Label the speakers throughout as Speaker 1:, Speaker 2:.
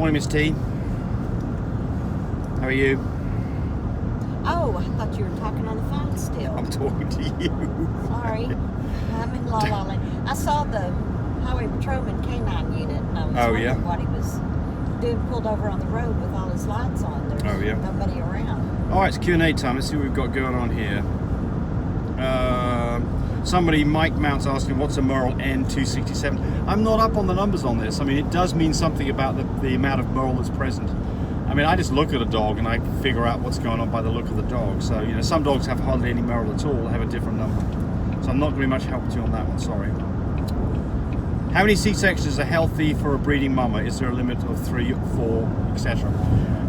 Speaker 1: Morning, Miss T. How are you?
Speaker 2: Oh, I thought you were talking on the phone still.
Speaker 1: I'm talking to you.
Speaker 2: Sorry. I'm in La La Land. I saw the Highway Patrolman K-9 unit, and I was wondering what he was doing, pulled over on the road with all his lights on. There's nobody around.
Speaker 1: All right, it's Q&A time. Let's see what we've got going on here. Somebody, Mike Mount's asking, what's a Merle N267? I'm not up on the numbers on this. I mean, it does mean something about the amount of Merle that's present. I mean, I just look at a dog and I figure out what's going on by the look of the dog. So, you know, some dogs have hardly any Merle at all, have a different number. So I'm not going to be much help to you on that one, sorry. How many C-sections are healthy for a breeding mama? Is there a limit of 3, 4, etc.?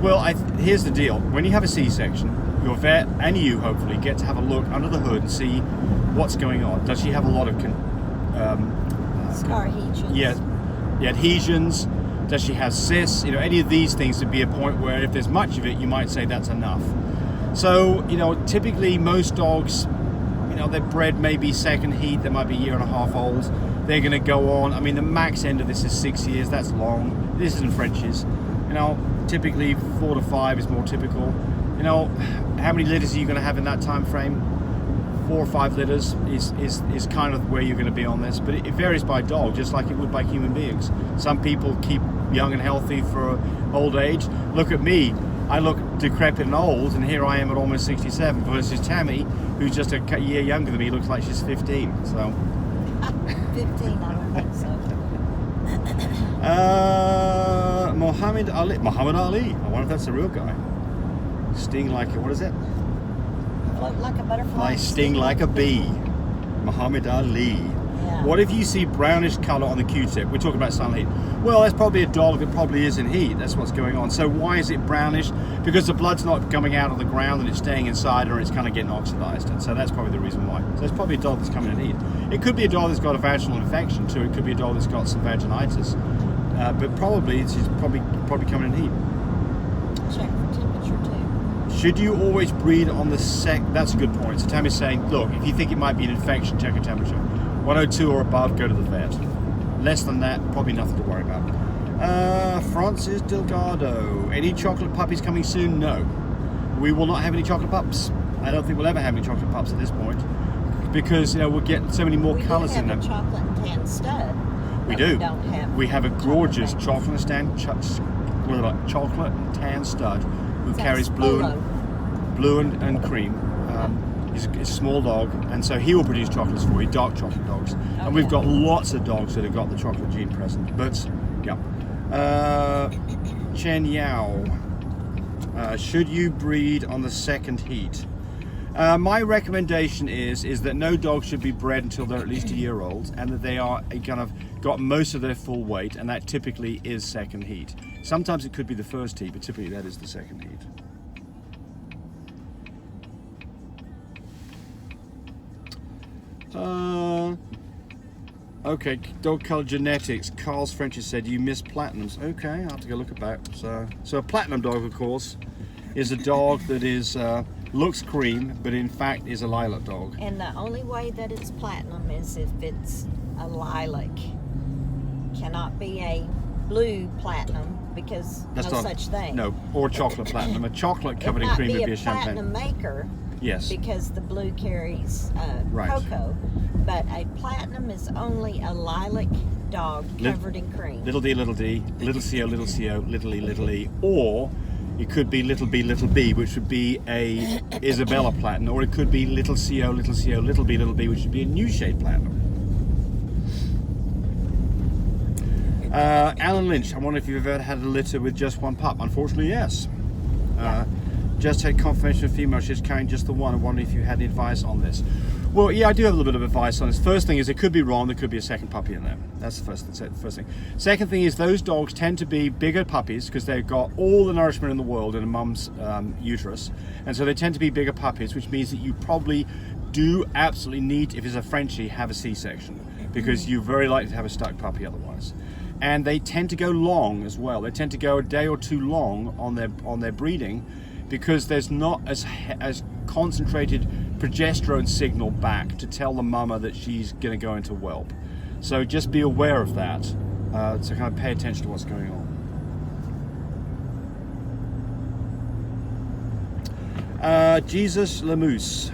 Speaker 1: Well, here's the deal. When you have a C-section, your vet and you hopefully get to have a look under the hood and see what's going on. Does she have a lot of
Speaker 2: scar adhesions?
Speaker 1: Yeah, adhesions. Does she have cysts? You know, any of these things would be a point where if there's much of it, you might say that's enough. So, you know, typically most dogs, you know, they're bred maybe second heat. They might be a year and a half old. They're going to go on. I mean, the max end of this is 6 years. That's long. This isn't Frenchies. You know, typically 4 to 5 is more typical. You know, how many litters are you going to have in that time frame? 4 or 5 litters is kind of where you're going to be on this, but it varies by dog, just like it would by human beings. Some people keep young and healthy for old age. Look at me. I look decrepit and old, and here I am at almost 67, versus Tammy, who's just a year younger than me, looks like she's 15. So
Speaker 2: 15, I don't think so.
Speaker 1: Muhammad Ali. I wonder if that's the real guy. Sting like what is it?
Speaker 2: Float like a butterfly.
Speaker 1: Sting like a bee. Muhammad Ali.
Speaker 2: Yeah.
Speaker 1: What if you see brownish colour on the Q-tip? We're talking about sun heat. Well, that's probably a dog that probably is in heat. That's what's going on. So why is it brownish? Because the blood's not coming out of the ground and it's staying inside, or it's kind of getting oxidized. And so that's probably the reason why. So it's probably a dog that's coming in heat. It could be a dog that's got a vaginal infection too. It could be a dog that's got some vaginitis. But probably it's probably coming in heat.
Speaker 2: Check for temperature too.
Speaker 1: Should you always breed on the That's a good point. So Tammy's saying, look, if you think it might be an infection, check your temperature. 102 or above, go to the vet. Less than that, probably nothing to worry about. Francis Delgado. Any chocolate puppies coming soon? No. We will not have any chocolate pups. I don't think we'll ever have any chocolate pups at this point, because, you know, we're getting so many more colours in them.
Speaker 2: We do have a chocolate and tan stud.
Speaker 1: We do.
Speaker 2: We
Speaker 1: have a gorgeous chocolate and tan stud who carries blue and cream. He's a small dog, and so he will produce chocolates for you, dark chocolate dogs. And we've got lots of dogs that have got the chocolate gene present. But yeah, Chen Yao. Should you breed on the second heat? My recommendation is that no dog should be bred until they're at least a year old, and that they are kind of got most of their full weight, and that typically is second heat. Sometimes it could be the first heat, but typically that is the second heat. Okay, dog color genetics. Carl's French said you miss platinums. Okay, I'll have to go look at that. So a platinum dog, of course, is a dog that is looks cream, but in fact is a lilac dog.
Speaker 2: And the only way that it's platinum is if it's a lilac. Cannot be a blue platinum, because
Speaker 1: that's
Speaker 2: no
Speaker 1: not
Speaker 2: such thing.
Speaker 1: No, or chocolate platinum. A chocolate covered in cream would be a champagne.
Speaker 2: It might be a platinum maker.
Speaker 1: Yes.
Speaker 2: Because the blue carries cocoa, but a platinum is only a lilac dog covered in cream.
Speaker 1: Little d, little co, little e, or it could be little b, which would be a Isabella platinum, or it could be little co, little b, which would be a new shade platinum. Alan Lynch, I wonder if you've ever had a litter with just one pup. Unfortunately, yes. Just had confirmation of female, she's carrying just the one. I wonder if you had any advice on this. Well, yeah, I do have a little bit of advice on this. First thing is, it could be wrong. There could be a second puppy in there. That's the first thing. Second thing is, those dogs tend to be bigger puppies because they've got all the nourishment in the world in a mum's uterus, and so they tend to be bigger puppies, which means that you probably do absolutely need, if it's a Frenchie, have a C-section, because you're very likely to have a stuck puppy otherwise. And they tend to go long as well. They tend to go a day or two long on their breeding, because there's not as concentrated progesterone signal back to tell the mama that she's going to go into whelp. So just be aware of that, so kind of pay attention to what's going on. Jesus Lemous,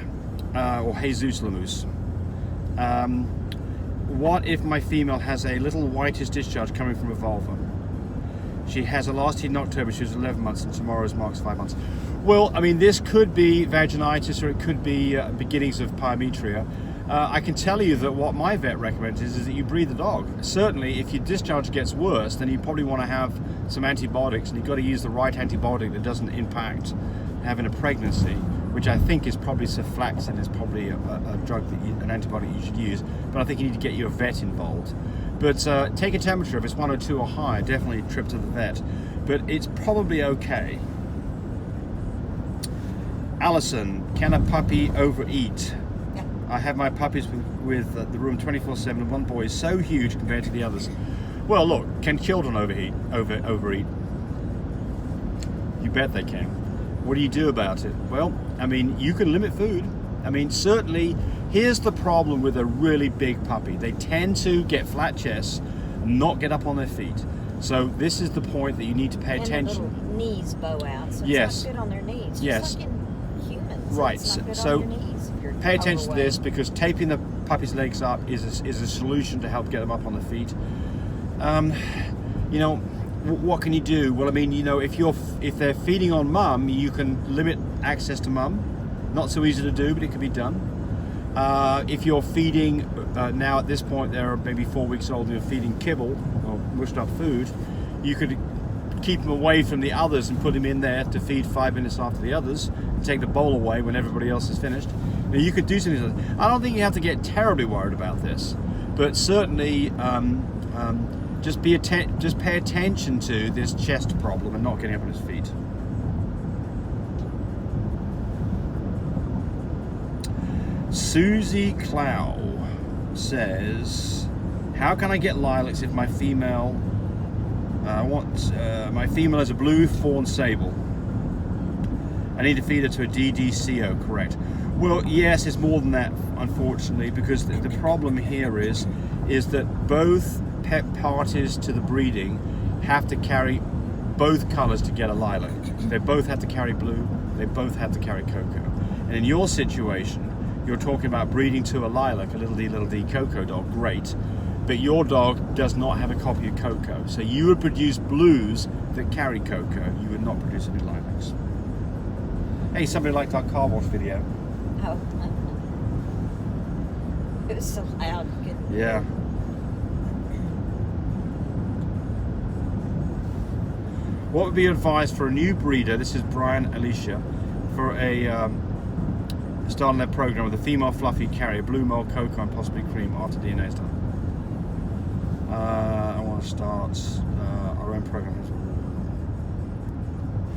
Speaker 1: or Jesus Lemous. What if my female has a little whitish discharge coming from a vulva? She has a last heat in October, she was 11 months, and tomorrow's marks 5 months. Well, I mean, this could be vaginitis, or it could be beginnings of pyometria. I can tell you that what my vet recommends is that you breed the dog. Certainly, if your discharge gets worse, then you probably want to have some antibiotics, and you've got to use the right antibiotic that doesn't impact having a pregnancy, which I think is probably sulflaxin, is probably a drug, an antibiotic you should use, but I think you need to get your vet involved. But take a temperature. If it's 102 or higher, definitely trip to the vet, but it's probably okay. Alison, can a puppy overeat? I have my puppies with the room 24/7, and one boy is so huge compared to the others. Well, look, can children overeat? You bet they can. What do you do about it? Well, I mean, you can limit food. I mean, certainly, here's the problem with a really big puppy. They tend to get flat chests, not get up on their feet. So this is the point that you need to pay attention.
Speaker 2: And the little knees bow out, so
Speaker 1: yes.
Speaker 2: it's not good on their knees.
Speaker 1: Yes.
Speaker 2: Just like in humans.
Speaker 1: Right.
Speaker 2: It's not good
Speaker 1: so
Speaker 2: on your knees if you're
Speaker 1: pay attention to
Speaker 2: overweight.
Speaker 1: this, because taping the puppy's legs up is a solution to help get them up on their feet. You know, what can you do? Well, I mean, you know, if they're feeding on mum, you can limit access to mum. Not so easy to do, but it can be done. If you're feeding, now at this point they're maybe 4 weeks old and you're feeding kibble or mushed up food, you could keep them away from the others and put them in there to feed 5 minutes after the others and take the bowl away when everybody else is finished. Now, you could do something like that. I don't think you have to get terribly worried about this, but certainly just pay attention to this chest problem and not getting up on his feet. Susie Clow says, how can I get lilacs if my female my female is a blue fawn sable? I need to feed her to a DDCO, correct? Well, yes, it's more than that, unfortunately, because the problem here is that both pet parties to the breeding have to carry both colors to get a lilac. They both have to carry blue, they both have to carry cocoa. And in your situation, you're talking about breeding to a lilac, a little D cocoa dog, great. But your dog does not have a copy of cocoa. So you would produce blues that carry cocoa. You would not produce any lilacs. Hey, somebody liked our car wash video.
Speaker 2: Oh. It was so loud. You couldn't hear.
Speaker 1: Yeah. What would be advised for a new breeder? This is Brian Alicia, for a starting their program with a female fluffy carrier, blue male cocoa and possibly cream after DNA is done. I want to start our own program.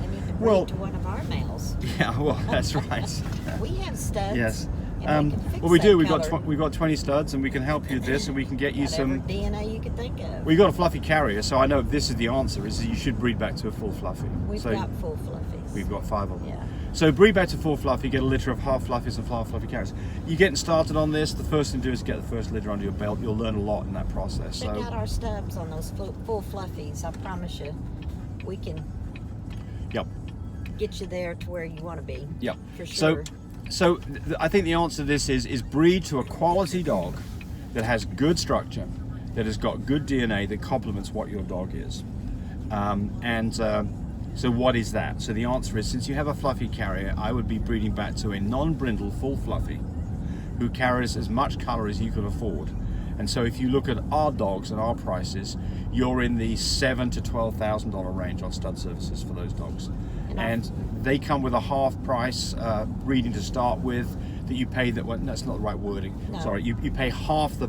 Speaker 2: And you can breed to one of our males.
Speaker 1: Yeah, well, that's right.
Speaker 2: We have studs.
Speaker 1: Yes.
Speaker 2: And they can fix
Speaker 1: well, we do.
Speaker 2: that
Speaker 1: We've got 20 studs, and we can help you with this, and we can get you
Speaker 2: whatever
Speaker 1: some
Speaker 2: DNA you could think of.
Speaker 1: We've got a fluffy carrier, so I know this is the answer: is that you should breed back to a full fluffy.
Speaker 2: We've got full fluffies.
Speaker 1: We've got 5 of them.
Speaker 2: Yeah.
Speaker 1: So breed back to full fluffy, get a litter of half fluffies and half fluffy carriers. You're getting started on this. The first thing to do is get the first litter under your belt. You'll learn a lot in that process.
Speaker 2: Check out our stubs on those full fluffies. I promise you, we can.
Speaker 1: Yep.
Speaker 2: Get you there to where you want to be.
Speaker 1: Yep.
Speaker 2: For sure.
Speaker 1: So I think the answer to this is breed to a quality dog that has good structure, that has got good DNA that complements what your dog is. So what is that? So the answer is, since you have a fluffy carrier, I would be breeding back to a non-brindle full fluffy who carries as much color as you can afford. And so if you look at our dogs and our prices, you're in the $7,000 to $12,000 range on stud services for those dogs. And they come with a half price breeding to start with that you pay. Well, that's not the right wording.
Speaker 2: No.
Speaker 1: Sorry, you pay half the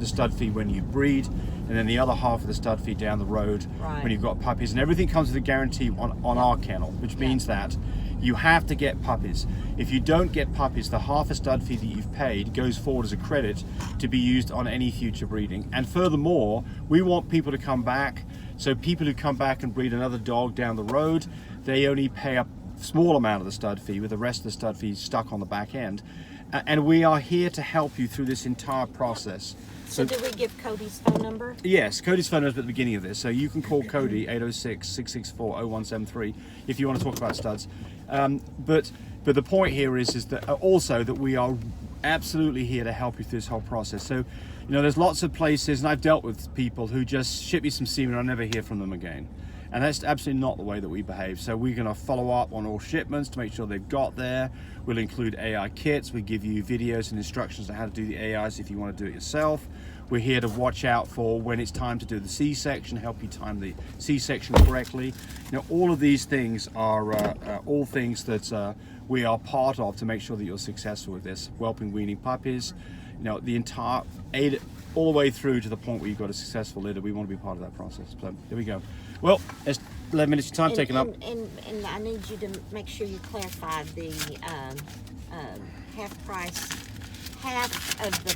Speaker 1: stud fee when you breed, and then the other half of the stud fee down the road when you've got puppies. And everything comes with a guarantee on our kennel, which means that you have to get puppies. If you don't get puppies, the half a stud fee that you've paid goes forward as a credit to be used on any future breeding. And furthermore, we want people to come back. So people who come back and breed another dog down the road, they only pay a small amount of the stud fee, with the rest of the stud fee stuck on the back end. And we are here to help you through this entire process.
Speaker 2: So did we give Cody's phone number?
Speaker 1: Yes, Cody's phone number is at the beginning of this. So you can call Cody, 806-664-0173, if you want to talk about studs. But But the point here is that also that we are absolutely here to help you through this whole process. So, you know, there's lots of places, and I've dealt with people who just ship me some semen and I never hear from them again. And that's absolutely not the way that we behave. So we're going to follow up on all shipments to make sure they've got there. We'll include AI kits. We give you videos and instructions on how to do the AIs if you want to do it yourself. We're here to watch out for when it's time to do the C-section, help you time the C-section correctly. You know, all of these things are all things that we are part of to make sure that you're successful with this. Whelping, weaning puppies, you know, the entire all the way through to the point where you've got a successful litter. We want to be part of that process. So there we go. Well, it's 11 minutes of time taken up.
Speaker 2: And I need you to make sure you clarify the half price, half of the.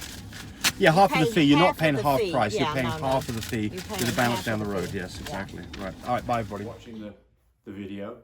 Speaker 1: Yeah, half of the fee. You're not paying half
Speaker 2: fee.
Speaker 1: price.
Speaker 2: Yeah,
Speaker 1: you're paying half of the fee with the balance down the road. Yes, exactly.
Speaker 2: Yeah.
Speaker 1: Right. All right. Bye, everybody. Watching the video.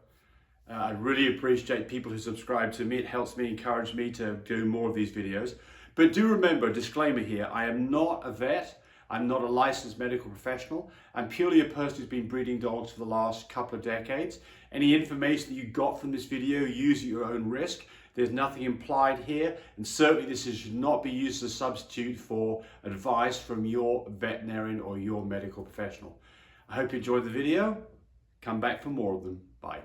Speaker 1: I really appreciate people who subscribe to me. It helps me, encourage me to do more of these videos. But do remember, disclaimer here, I am not a vet. I'm not a licensed medical professional. I'm purely a person who's been breeding dogs for the last couple of decades. Any information that you got from this video, use at your own risk. There's nothing implied here, and certainly this should not be used as a substitute for advice from your veterinarian or your medical professional. I hope you enjoyed the video. Come back for more of them. Bye.